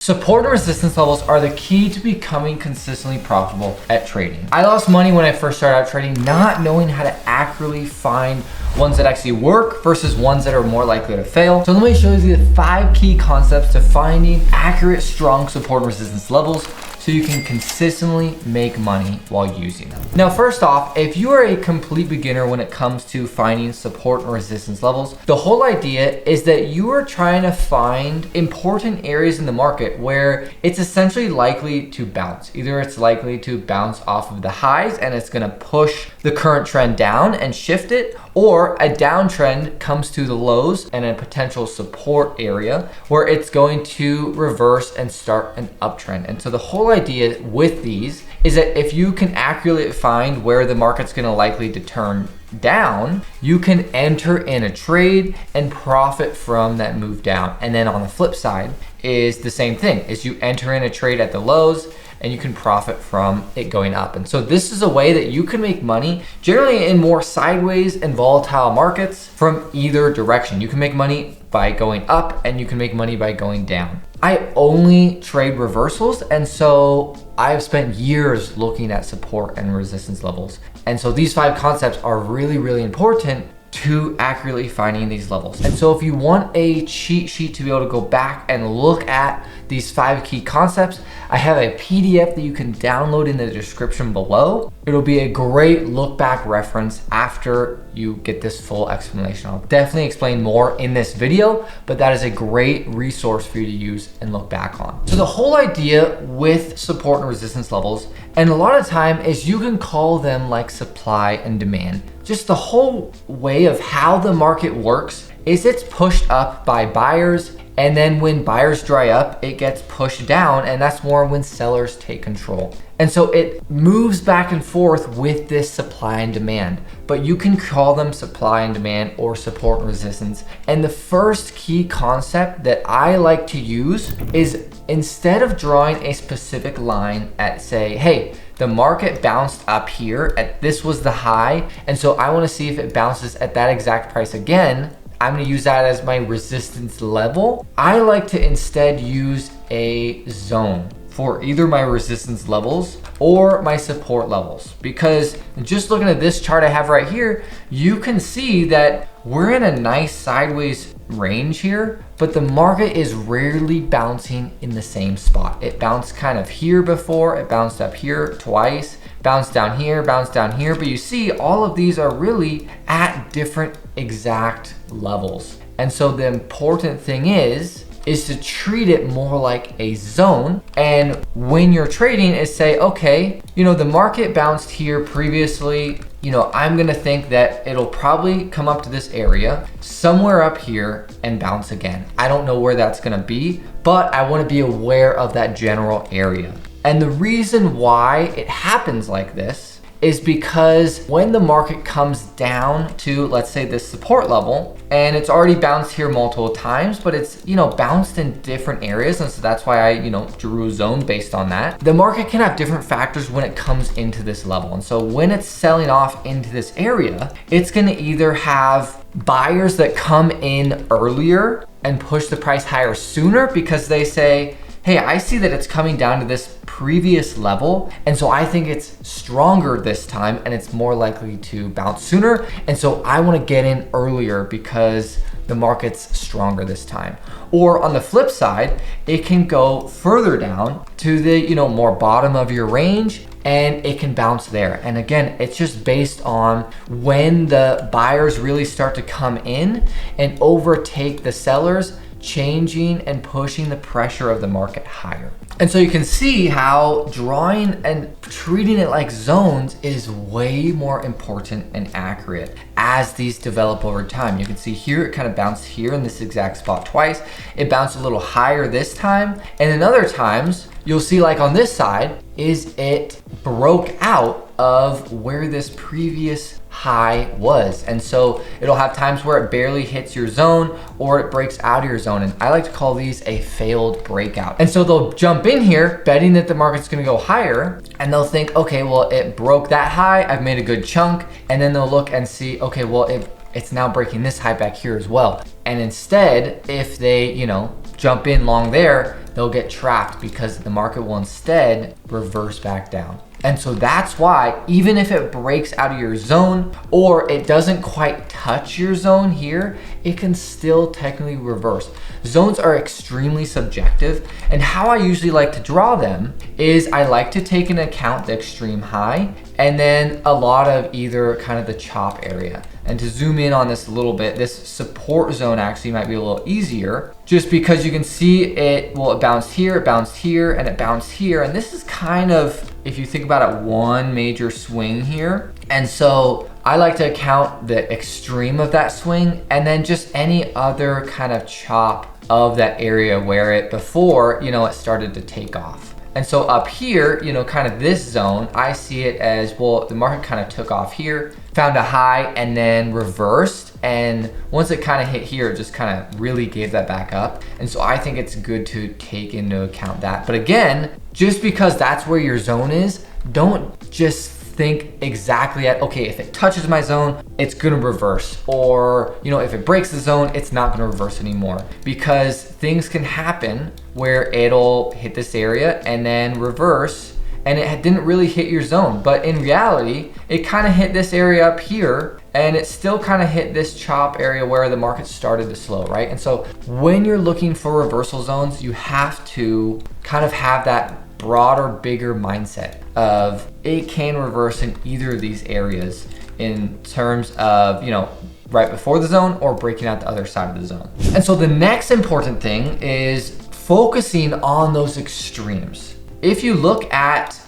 Support and resistance levels are the key to becoming consistently profitable at trading. I lost money when I first started out trading, not knowing how to accurately find ones that actually work versus ones that are more likely to fail. So let me show you the 5 key concepts to finding accurate, strong support and resistance levels so you can consistently make money while using them. Now, first off, if you are a complete beginner when it comes to finding support and resistance levels, the whole idea is that you are trying to find important areas in the market where it's essentially likely to bounce. Either it's likely to bounce off of the highs and it's gonna push the current trend down and shift it, or a downtrend comes to the lows and a potential support area where it's going to reverse and start an uptrend. And so the whole idea with these is that if you can accurately find where the market's gonna likely to turn down, you can enter in a trade and profit from that move down. And then on the flip side is the same thing, is you enter in a trade at the lows and you can profit from it going up. And so this is a way that you can make money generally in more sideways and volatile markets from either direction. You can make money by going up and you can make money by going down. I only trade reversals, and so I've spent years looking at support and resistance levels. And so these 5 concepts are really, really important to accurately finding these levels. And so if you want a cheat sheet to be able to go back and look at these 5 key concepts, I have a PDF that you can download in the description below. It'll be a great look back reference after you get this full explanation. I'll definitely explain more in this video, but that is a great resource for you to use and look back on. So the whole idea with support and resistance levels, and a lot of time, is you can call them like supply and demand. Just the whole way of how the market works is it's pushed up by buyers, and then when buyers dry up, it gets pushed down, and that's more when sellers take control. And so it moves back and forth with this supply and demand, but you can call them supply and demand or support and resistance. And the first key concept that I like to use is, instead of drawing a specific line at, say, hey, the market bounced up here at, this was the high, and so I wanna see if it bounces at that exact price again, I'm gonna use that as my resistance level. I like to instead use a zone for either my resistance levels or my support levels, because just looking at this chart I have right here, you can see that we're in a nice sideways range here, but the market is rarely bouncing in the same spot. It bounced kind of here before, it bounced up here twice, bounced down here, but you see all of these are really at different exact levels. And so the important thing is to treat it more like a zone. And when you're trading, is say, okay, the market bounced here previously, I'm gonna think that it'll probably come up to this area, somewhere up here, and bounce again. I don't know where that's gonna be, but I wanna be aware of that general area. And the reason why it happens like this is because when the market comes down to, let's say, this support level, and it's already bounced here multiple times, but it's, bounced in different areas, and so that's why I, drew a zone based on that. The market can have different factors when it comes into this level. And so when it's selling off into this area, it's gonna either have buyers that come in earlier and push the price higher sooner because they say, hey, I see that it's coming down to this previous level, and so I think it's stronger this time and it's more likely to bounce sooner, and so I want to get in earlier because the market's stronger this time. Or on the flip side, it can go further down to the more bottom of your range, and it can bounce there. And again, it's just based on when the buyers really start to come in and overtake the sellers, changing and pushing the pressure of the market higher. And so you can see how drawing and treating it like zones is way more important and accurate as these develop over time. You can see here it kind of bounced here in this exact spot twice. It bounced a little higher this time, and then other times you'll see, like on this side, is it broke out of where this previous high was. And so it'll have times where it barely hits your zone or it breaks out of your zone. And I like to call these a failed breakout. And so they'll jump in here betting that the market's gonna go higher, and they'll think, okay, well, it broke that high, I've made a good chunk. And then they'll look and see, okay, well, it's now breaking this high back here as well. And instead, if they, jump in long there, they'll get trapped because the market will instead reverse back down. And so that's why even if it breaks out of your zone or it doesn't quite touch your zone here, it can still technically reverse. Zones are extremely subjective, and how I usually like to draw them is I like to take into account the extreme high and then a lot of either kind of the chop area. And to zoom in on this a little bit, this support zone actually might be a little easier just because you can see it, well, it bounced here, it bounced here, and it bounced here. And this is kind of, if you think about it, one major swing here. And so I like to count the extreme of that swing and then just any other kind of chop of that area where it before, it started to take off. And so up here, kind of this zone, I see it as, well, the market kind of took off here, found a high and then reversed. And once it kind of hit here, it just kind of really gave that back up. And so I think it's good to take into account that. But again, just because that's where your zone is, don't just think exactly at, okay, if it touches my zone, it's gonna reverse. Or, if it breaks the zone, it's not gonna reverse anymore. Because things can happen where it'll hit this area and then reverse, and it didn't really hit your zone. But in reality, it kind of hit this area up here, and it still kind of hit this chop area where the market started to slow, right? And so when you're looking for reversal zones, you have to kind of have that broader, bigger mindset of it can reverse in either of these areas in terms of, right before the zone or breaking out the other side of the zone. And so the next important thing is focusing on those extremes. If you look at,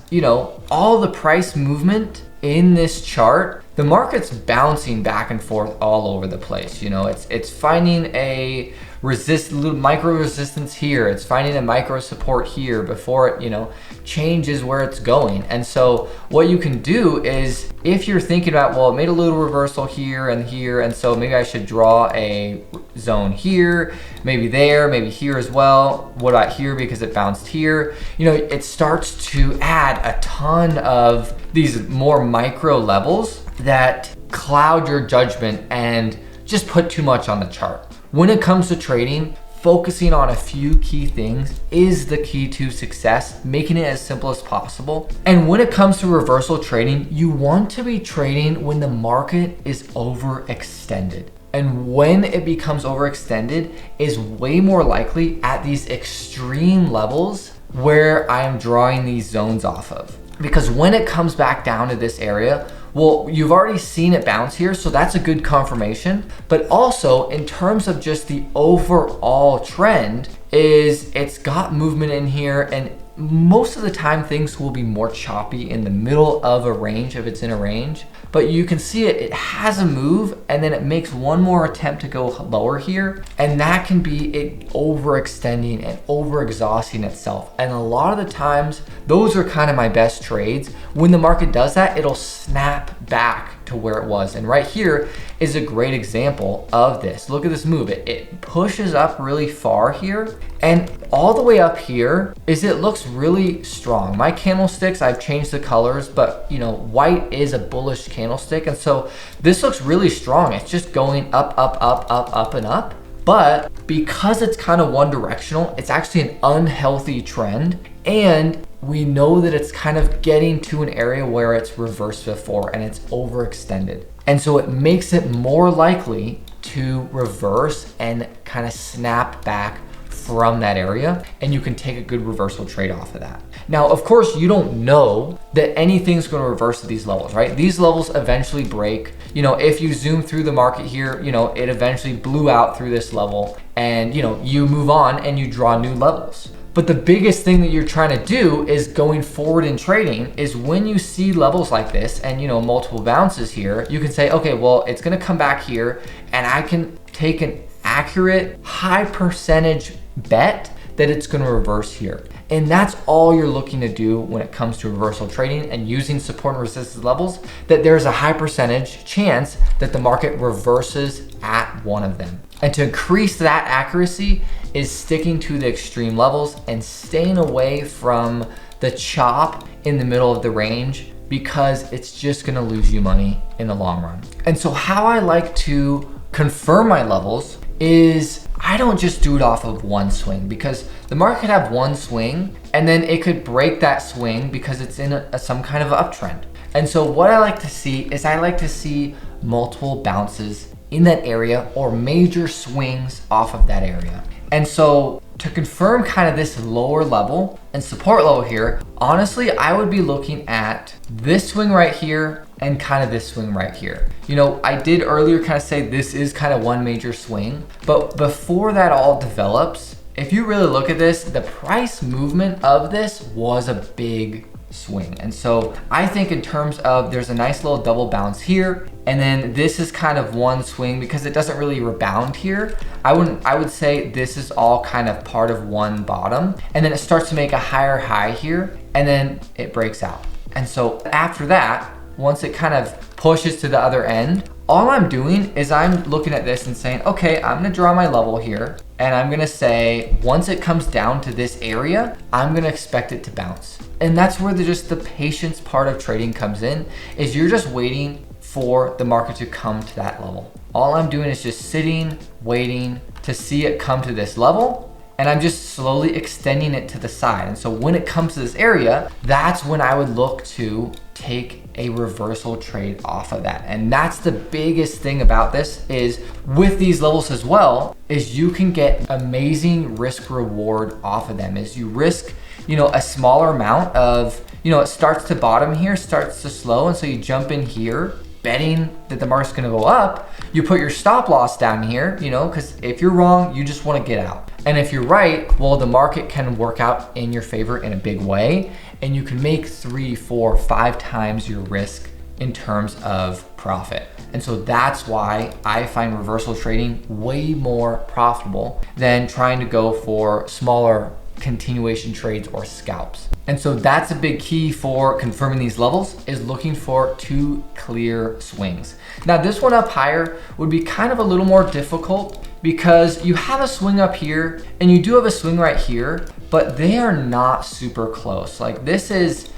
all the price movement in this chart, the market's bouncing back and forth all over the place. It's finding a little micro resistance here. It's finding a micro support here before it, changes where it's going. And so what you can do is, if you're thinking about, well, it made a little reversal here, and so maybe I should draw a zone here, maybe there, maybe here as well. What about here because it bounced here? It starts to add a ton of these more micro levels that cloud your judgment and just put too much on the chart. When it comes to trading, focusing on a few key things is the key to success, making it as simple as possible. And when it comes to reversal trading, you want to be trading when the market is overextended. And when it becomes overextended is way more likely at these extreme levels where I am drawing these zones off of. Because when it comes back down to this area, well, you've already seen it bounce here, so that's a good confirmation. But also in terms of just the overall trend is it's got movement in here, and most of the time things will be more choppy in the middle of a range if it's in a range. But you can see it has a move and then it makes one more attempt to go lower here. And that can be it overextending and overexhausting itself. And a lot of the times, those are kind of my best trades. When the market does that, it'll snap back to where it was. And right here is a great example of this. Look at this move. It pushes up really far here. And all the way up here it looks really strong. My candlesticks, I've changed the colors, but white is a bullish candlestick. And so this looks really strong. It's just going up, up, up, up, up, and up. But because it's kind of one directional, it's actually an unhealthy trend. And we know that it's kind of getting to an area where it's reversed before and it's overextended. And so it makes it more likely to reverse and kind of snap back from that area, and you can take a good reversal trade off of that. Now, of course, you don't know that anything's going to reverse at these levels, right? These levels eventually break. If you zoom through the market here, it eventually blew out through this level, and you move on and you draw new levels. But the biggest thing that you're trying to do is going forward in trading is when you see levels like this and multiple bounces here, you can say, okay, well, it's going to come back here, and I can take an accurate high percentage bet that it's going to reverse here. And that's all you're looking to do when it comes to reversal trading and using support and resistance levels, that there's a high percentage chance that the market reverses at one of them. And to increase that accuracy is sticking to the extreme levels and staying away from the chop in the middle of the range, because it's just going to lose you money in the long run. And so how I like to confirm my levels is I don't just do it off of one swing, because the market could have one swing and then it could break that swing because it's in some kind of uptrend. And so what I like to see is I like to see multiple bounces in that area or major swings off of that area. And so to confirm kind of this lower level and support level here, honestly, I would be looking at this swing right here and kind of this swing right here. You know, I did earlier kind of say this is kind of one major swing, but before that all develops, if you really look at this, the price movement of this was a big swing. And so I think in terms of, there's a nice little double bounce here, and then this is kind of one swing because it doesn't really rebound here. I would say this is all kind of part of one bottom, and then it starts to make a higher high here, and then it breaks out. And so after that, once it kind of pushes to the other end, all I'm doing is I'm looking at this and saying, okay, I'm gonna draw my level here, and I'm gonna say, once it comes down to this area, I'm gonna expect it to bounce. And that's where just the patience part of trading comes in, is you're just waiting for the market to come to that level. All I'm doing is just sitting, waiting to see it come to this level, and I'm just slowly extending it to the side. And so when it comes to this area, that's when I would look to take a reversal trade off of that. And that's the biggest thing about this, is with these levels as well, is you can get amazing risk reward off of them. Is you risk, you know, a smaller amount of, you know, it starts to bottom here, starts to slow, and so you jump in here betting that the market's gonna go up. You put your stop loss down here, you know, because if you're wrong, you just want to get out. And if you're right, well, the market can work out in your favor in a big way, and you can make 3, 4, 5 times your risk in terms of profit. And so that's why I find reversal trading way more profitable than trying to go for smaller continuation trades or scalps. And so that's a big key for confirming these levels, is looking for 2 clear swings. Now this one up higher would be kind of a little more difficult, because you have a swing up here and you do have a swing right here, but they are not super close. Like this is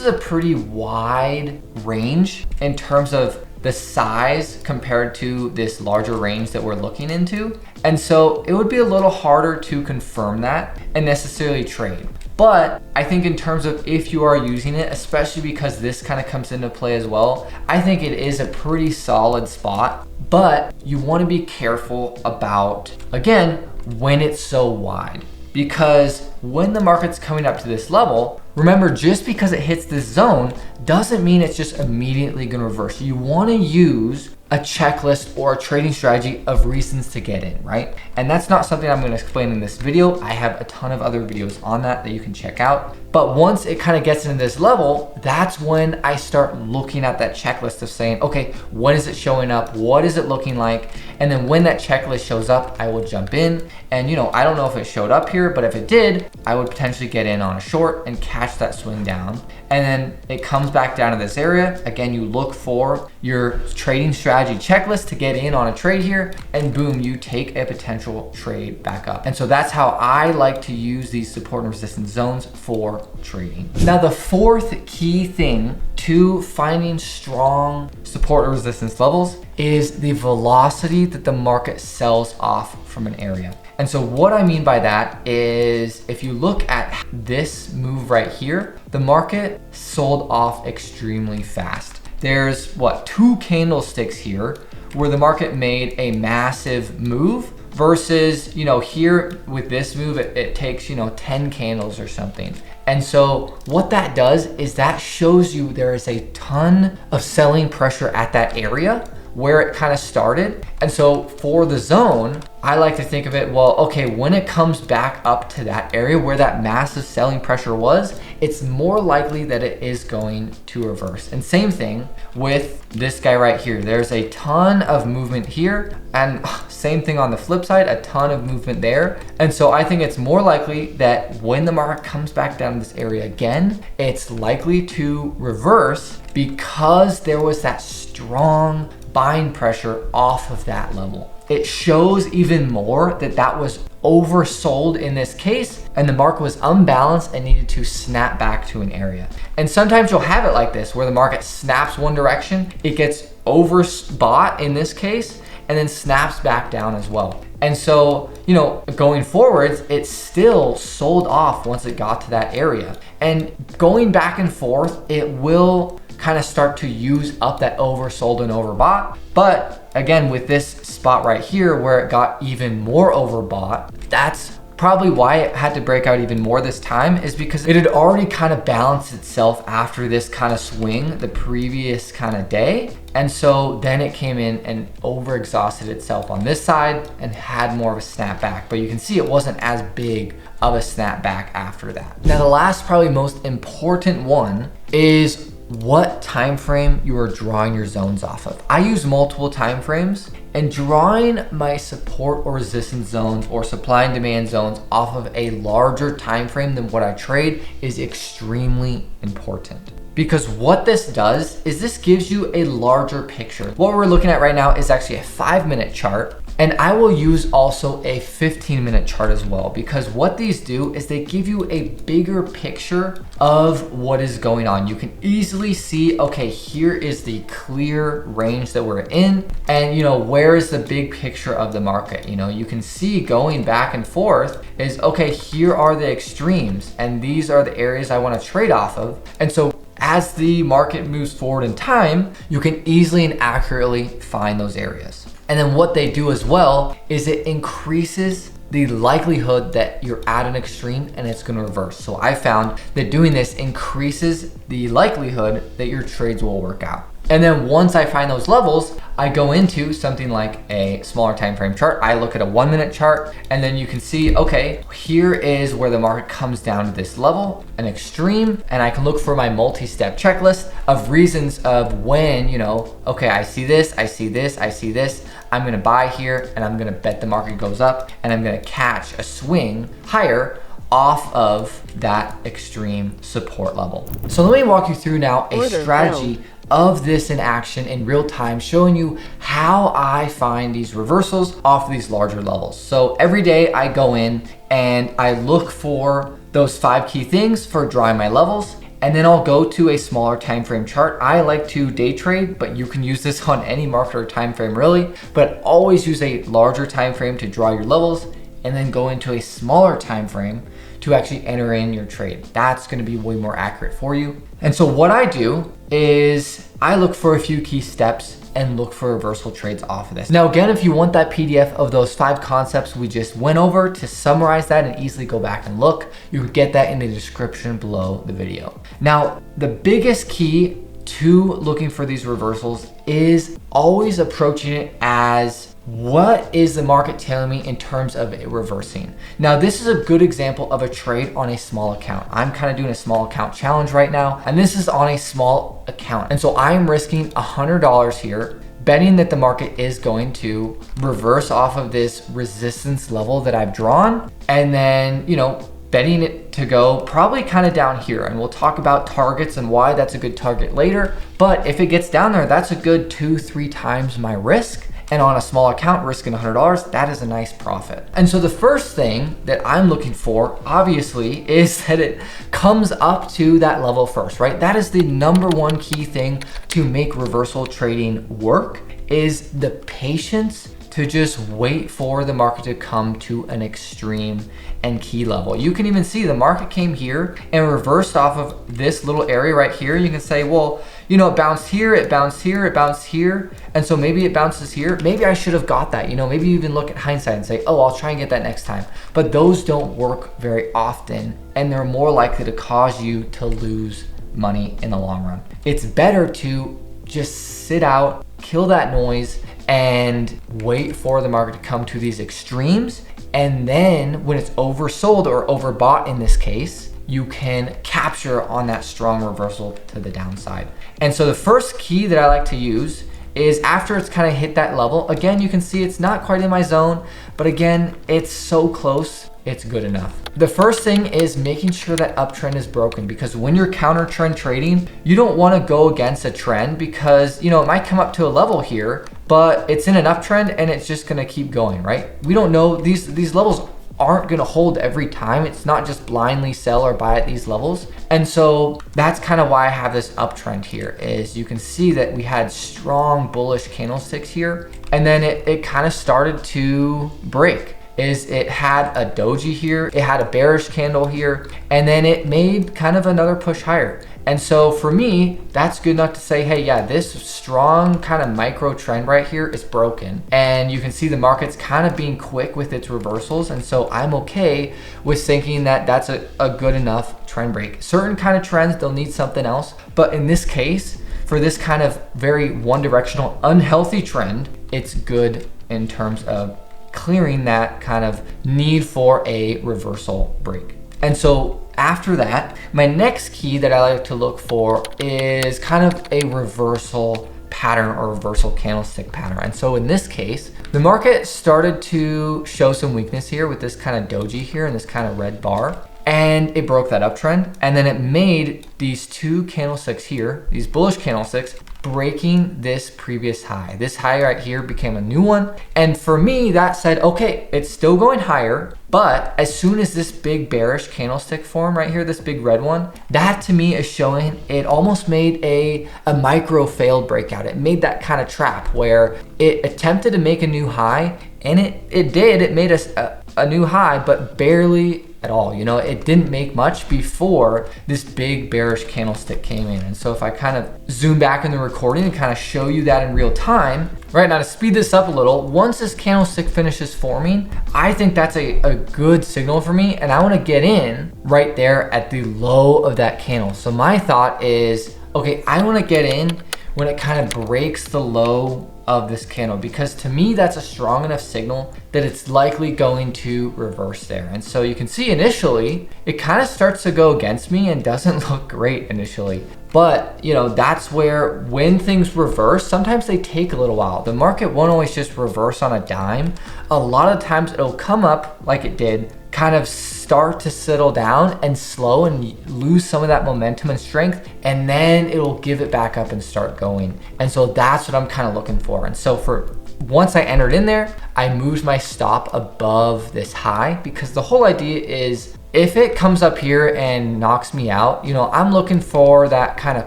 a pretty wide range in terms of the size compared to this larger range that we're looking into. And so it would be a little harder to confirm that and necessarily trade. But I think in terms of if you are using it, especially because this kind of comes into play as well, I think it is a pretty solid spot. But you want to be careful about, again, when it's so wide. Because when the market's coming up to this level, remember, just because it hits this zone doesn't mean it's just immediately gonna reverse. You wanna use a checklist or a trading strategy of reasons to get in, right? And that's not something I'm gonna explain in this video. I have a ton of other videos on that you can check out. But once it kind of gets into this level, that's when I start looking at that checklist of saying, okay, when is it showing up? What is it looking like? And then when that checklist shows up, I will jump in. And you know, I don't know if it showed up here, but if it did, I would potentially get in on a short and catch that swing down. And then it comes back down to this area. Again, you look for your trading strategy checklist to get in on a trade here, and boom, you take a potential trade back up. And so that's how I like to use these support and resistance zones for trading. Now, the fourth key thing to finding strong support or resistance levels is the velocity that the market sells off from an area. And so what I mean by that is, if you look at this move right here, the market sold off extremely fast. There's what, 2 candlesticks here where the market made a massive move, versus, you know, here with this move, it takes, you know, 10 candles or something. And so what that does is that shows you there is a ton of selling pressure at that area where it kind of started. And so for the zone, I like to think of it, well, okay, when it comes back up to that area where that massive selling pressure was, it's more likely that it is going to reverse. And same thing with this guy right here. There's a ton of movement here, and same thing on the flip side, a ton of movement there. And so I think it's more likely that when the market comes back down to this area again, it's likely to reverse because there was that strong buying pressure off of that level. It shows even more that that was oversold in this case, and the market was unbalanced and needed to snap back to an area. And sometimes you'll have it like this, where the market snaps one direction, it gets overbought in this case, and then snaps back down as well. And so you know, going forwards, it still sold off once it got to that area. And going back and forth, it will kind of start to use up that oversold and overbought. But again, with this spot right here where it got even more overbought, that's probably why it had to break out even more this time, is because it had already kind of balanced itself after this kind of swing the previous kind of day. And so then it came in and overexhausted itself on this side and had more of a snapback. But you can see it wasn't as big of a snapback after that. Now, the last, probably most important one is what time frame you are drawing your zones off of. I use multiple time frames, and drawing my support or resistance zones or supply and demand zones off of a larger time frame than what I trade is extremely important. Because what this does is this gives you a larger picture. What we're looking at right now is actually a 5-minute chart. And I will use also a 15-minute chart as well, because what these do is they give you a bigger picture of what is going on. You can easily see, okay, here is the clear range that we're in, and you know, where is the big picture of the market? You know, you can see going back and forth is, okay, here are the extremes, and these are the areas I want to trade off of. And so as the market moves forward in time, you can easily and accurately find those areas. And then what they do as well is it increases the likelihood that you're at an extreme and it's gonna reverse. So I found that doing this increases the likelihood that your trades will work out. And then once I find those levels, I go into something like a smaller time frame chart. I look at a 1-minute chart, and then you can see, okay, here is where the market comes down to this level, an extreme, and I can look for my multi-step checklist of reasons of when, you know, okay, I see this, I see this, I see this, I'm gonna buy here, and I'm gonna bet the market goes up, and I'm gonna catch a swing higher off of that extreme support level. So let me walk you through now a strategy of this in action in real time, showing you how I find these reversals off of these larger levels. So every day I go in and I look for those 5 key things for drawing my levels, and then I'll go to a smaller time frame chart. I like to day trade, but you can use this on any market or time frame really, but always use a larger time frame to draw your levels, and then go into a smaller time frame to actually enter in your trade. That's gonna be way more accurate for you. And so what I do is I look for a few key steps and look for reversal trades off of this. Now again, if you want that PDF of those 5 concepts we just went over to summarize that and easily go back and look, you can get that in the description below the video. Now, the biggest key to looking for these reversals is always approaching it as, what is the market telling me in terms of it reversing? Now, this is a good example of a trade on a small account. I'm kind of doing a small account challenge right now, and this is on a small account. And so I'm risking $100 here, betting that the market is going to reverse off of this resistance level that I've drawn, and then, you know, betting it to go probably kind of down here. And we'll talk about targets and why that's a good target later. But if it gets down there, that's a good 2-3 times my risk. And on a small account, risking $100, that is a nice profit. And so the first thing that I'm looking for, obviously, is that it comes up to that level first, right? That is the #1 key thing to make reversal trading work, is the patience to just wait for the market to come to an extreme and key level. You can even see the market came here and reversed off of this little area right here. You can say, well, you know, it bounced here, it bounced here, it bounced here. And so maybe it bounces here. Maybe I should have got that. You know, maybe you even look at hindsight and say, oh, I'll try and get that next time. But those don't work very often, and they're more likely to cause you to lose money in the long run. It's better to just sit out, kill that noise, and wait for the market to come to these extremes. And then when it's oversold or overbought in this case, you can capture on that strong reversal to the downside. And so the first key that I like to use is after it's kind of hit that level, again, you can see it's not quite in my zone, but again, it's so close, it's good enough. The first thing is making sure that uptrend is broken, because when you're counter trend trading, you don't want to go against a trend, because, you know, it might come up to a level here, but it's in an uptrend and it's just going to keep going, right? We don't know, these levels aren't going to hold every time. It's not just blindly sell or buy at these levels. And so that's kind of why I have this uptrend here, is you can see that we had strong bullish candlesticks here, and then it kind of started to break. is it had a doji here, it had a bearish candle here, and then it made kind of another push higher. And so for me, that's good enough to say, hey, yeah, this strong kind of micro trend right here is broken. And you can see the market's kind of being quick with its reversals. And so I'm okay with thinking that that's a good enough trend break. Certain kind of trends, they'll need something else. But in this case, for this kind of very one-directional, unhealthy trend, it's good in terms of clearing that kind of need for a reversal break. And so after that, my next key that I like to look for is kind of a reversal pattern or reversal candlestick pattern. And so in this case, the market started to show some weakness here with this kind of doji here and this kind of red bar. And it broke that uptrend. And then it made these two candlesticks here, these bullish candlesticks, breaking this previous high. This high right here became a new one. And for me, that said, okay, it's still going higher, but as soon as this big bearish candlestick formed right here, this big red one, that to me is showing it almost made a micro failed breakout. It made that kind of trap where it attempted to make a new high, and it did. It made a new high, but barely at all. You know, it didn't make much before this big bearish candlestick came in. And so if I kind of zoom back in the recording and kind of show you that in real time, right now to speed this up a little, once this candlestick finishes forming, I think that's a good signal for me. And I want to get in right there at the low of that candle. So my thought is, okay, I want to get in when it kind of breaks the low of this candle, because to me that's a strong enough signal that it's likely going to reverse there. And so you can see initially it kind of starts to go against me and doesn't look great initially, but you know, that's where when things reverse, sometimes they take a little while. The market won't always just reverse on a dime. A lot of times it'll come up like it did, kind of start to settle down and slow and lose some of that momentum and strength, and then it'll give it back up and start going. And so that's what I'm kind of looking for. And so for once I entered in there, I moved my stop above this high, because the whole idea is if it comes up here and knocks me out, you know, I'm looking for that kind of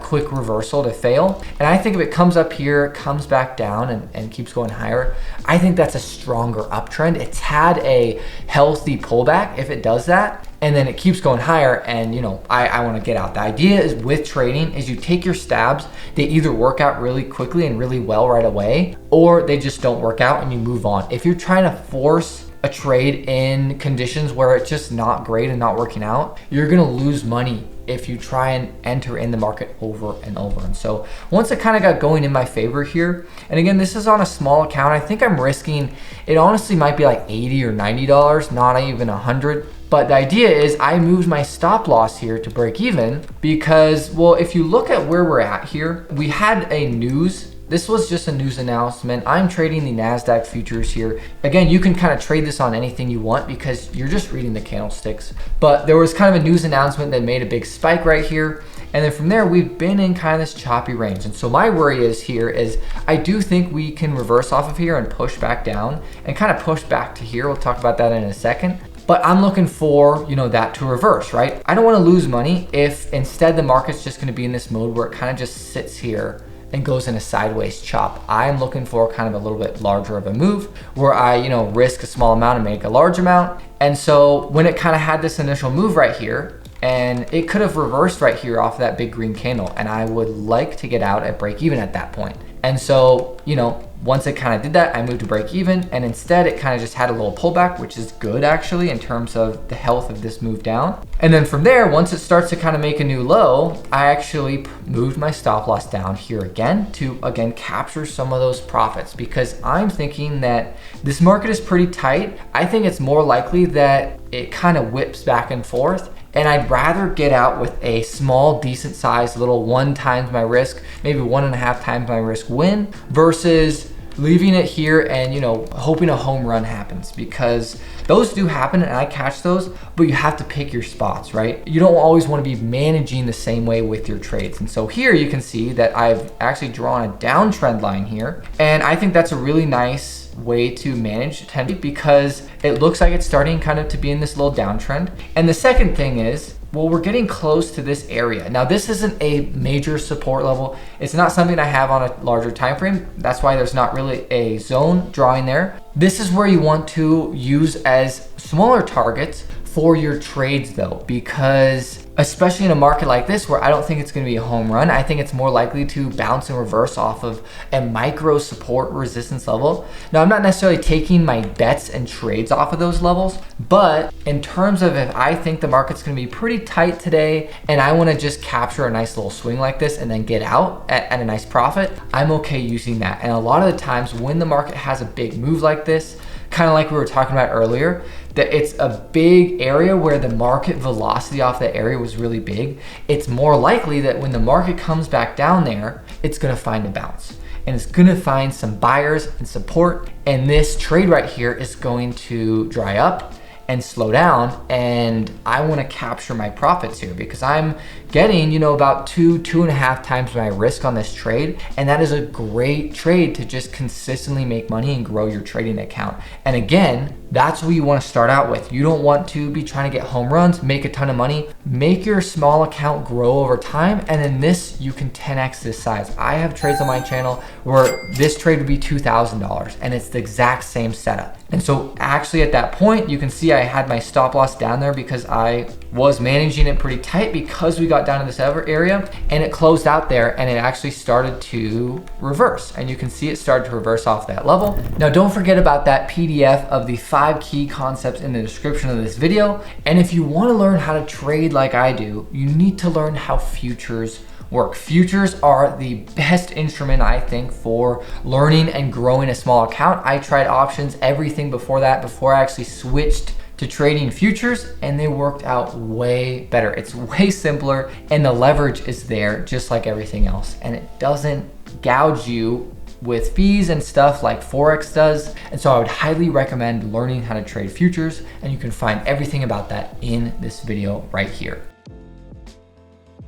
quick reversal to fail. And I think if it comes up here, comes back down and keeps going higher, I think that's a stronger uptrend. It's had a healthy pullback if it does that, and then it keeps going higher, and you know, I want to get out. The idea is with trading is you take your stabs, they either work out really quickly and really well right away, or they just don't work out and you move on. If you're trying to force a trade in conditions where it's just not great and not working out, you're gonna lose money if you try and enter in the market over and over. And so once it kind of got going in my favor here, and again, this is on a small account, I think I'm risking, it honestly might be like $80 or $90, not even 100. But the idea is I moved my stop loss here to break even because, well, if you look at where we're at here, we had a news. This was just a news announcement. I'm trading the NASDAQ futures here. Again, you can kind of trade this on anything you want because you're just reading the candlesticks. But there was kind of a news announcement that made a big spike right here. And then from there, we've been in kind of this choppy range. And so my worry is here is I do think we can reverse off of here and push back down and kind of push back to here. We'll talk about that in a second. But I'm looking for, you know, that to reverse, right? I don't want to lose money if instead the market's just going to be in this mode where it kind of just sits here and goes in a sideways chop. I'm looking for kind of a little bit larger of a move where I, you know, risk a small amount and make a large amount. And so when it kind of had this initial move right here, and it could have reversed right here off of that big green candle, and I would like to get out at break even at that point. And so, you know, once it kind of did that, I moved to break even, and instead it kind of just had a little pullback, which is good actually in terms of the health of this move down. And then from there, once it starts to kind of make a new low, I actually moved my stop loss down here again to again capture some of those profits, because I'm thinking that this market is pretty tight. I think it's more likely that it kind of whips back and forth. And I'd rather get out with a small, decent size, little 1 times my risk, maybe 1.5 times my risk win, versus leaving it here and, you know, hoping a home run happens, because those do happen and I catch those, but you have to pick your spots, right? You don't always want to be managing the same way with your trades. And so here you can see that I've actually drawn a downtrend line here. And I think that's a really nice way to manage because it looks like it's starting kind of to be in this little downtrend. And the second thing is, Well, we're getting close to this area. Now, this isn't a major support level. It's not something I have on a larger time frame. That's why there's not really a zone drawing there. This is where you want to use as smaller targets for your trades though, because especially in a market like this where I don't think it's gonna be a home run, I think it's more likely to bounce and reverse off of a micro support resistance level. Now, I'm not necessarily taking my bets and trades off of those levels, but in terms of if I think the market's gonna be pretty tight today and I wanna just capture a nice little swing like this and then get out at a nice profit, I'm okay using that. And a lot of the times when the market has a big move like this, kind of like we were talking about earlier, that it's a big area where the market velocity off that area was really big, it's more likely that when the market comes back down there, it's gonna find a bounce. And it's gonna find some buyers and support. And this trade right here is going to dry up and slow down. And I wanna capture my profits here because I'm getting, you know, about 2.5 times my risk on this trade. And that is a great trade to just consistently make money and grow your trading account. And again, that's what you want to start out with. You don't want to be trying to get home runs, make a ton of money. Make your small account grow over time, and then this, you can 10x this size. I have trades on my channel where this trade would be $2,000 and it's the exact same setup. And so actually at that point, you can see I had my stop loss down there because I was managing it pretty tight because we got down to this area and it closed out there and it actually started to reverse. And you can see it started to reverse off that level. Now, don't forget about that PDF of the 5 key concepts in the description of this video. And if you want to learn how to trade like I do, you need to learn how futures work. Futures are the best instrument, I think, for learning and growing a small account. I tried options, everything before that, before I actually switched to trading futures, and they worked out way better. It's way simpler and the leverage is there just like everything else. And it doesn't gouge you with fees and stuff like Forex does. And so I would highly recommend learning how to trade futures, and you can find everything about that in this video right here.